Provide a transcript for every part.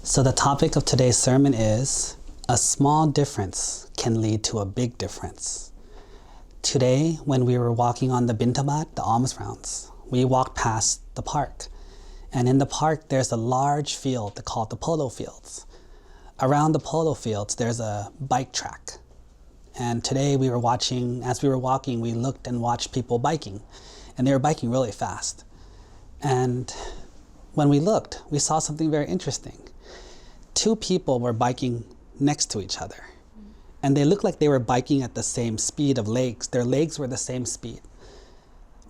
So the topic of today's sermon is, a small difference can lead to a big difference. Today, when we were walking on the bintabat, the alms rounds, we walked past the park. And in the park, there's a large field called the polo fields. Around the polo fields, there's a bike track. And today we were watching, as we were walking, we looked and watched people biking. And they were biking really fast. And when we looked, we saw something very interesting. Two people were biking next to each other. And they looked like they were biking at the same speed of legs. Their legs were the same speed.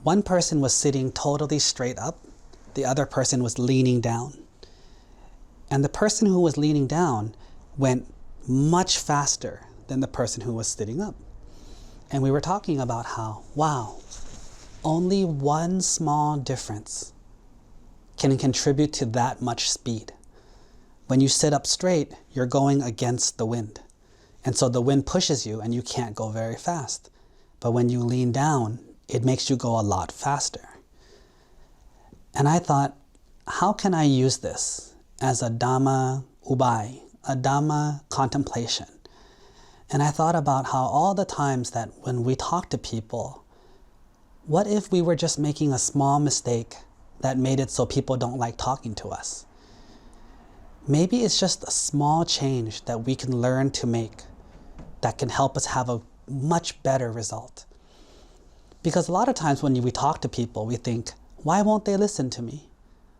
One person was sitting totally straight up. The other person was leaning down. And the person who was leaning down went much faster than the person who was sitting up. And we were talking about how, wow, only one small difference can contribute to that much speed. When you sit up straight, you're going against the wind. And so the wind pushes you and you can't go very fast. But when you lean down, it makes you go a lot faster. And I thought, how can I use this as a Dhamma ubai, a Dhamma contemplation? And I thought about how all the times that when we talk to people, what if we were just making a small mistake that made it so people don't like talking to us? Maybe it's just a small change that we can learn to make that can help us have a much better result. Because a lot of times when we talk to people, we think, why won't they listen to me?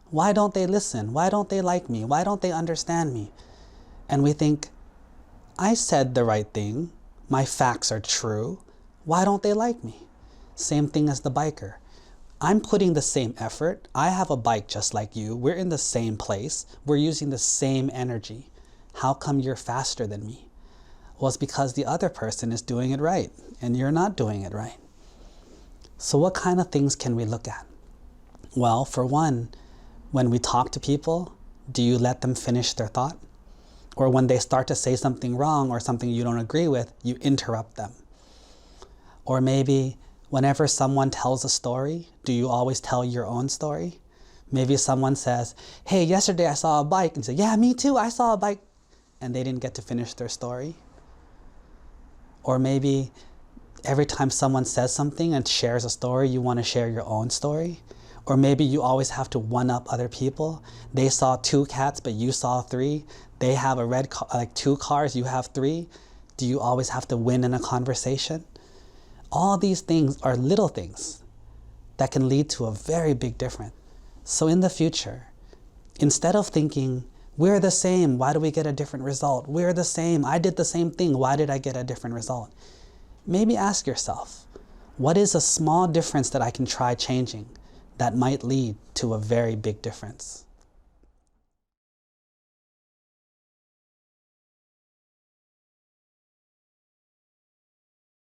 Why don't they listen? Why don't they like me? Why don't they understand me? And we think, I said the right thing. My facts are true. Why don't they like me? Same thing as the biker. I'm putting the same effort. I have a bike just like you. We're in the same place. We're using the same energy. How come you're faster than me? Well, it's because the other person is doing it right and you're not doing it right. So what kind of things can we look at? Well, for one, when we talk to people, do you let them finish their thought? Or when they start to say something wrong or something you don't agree with, you interrupt them. Or maybe whenever someone tells a story, do you always tell your own story? Maybe someone says, hey, yesterday I saw a bike, and you say, yeah, me too, I saw a bike, and they didn't get to finish their story. Or maybe every time someone says something and shares a story, you want to share your own story. Or maybe you always have to one-up other people. They saw 2 cats, but you saw 3. They have a red car, like 2 cars, you have 3. Do you always have to win in a conversation? All these things are little things that can lead to a very big difference. So in the future, instead of thinking, we're the same, why do we get a different result? We're the same, I did the same thing, why did I get a different result? Maybe ask yourself, what is a small difference that I can try changing that might lead to a very big difference?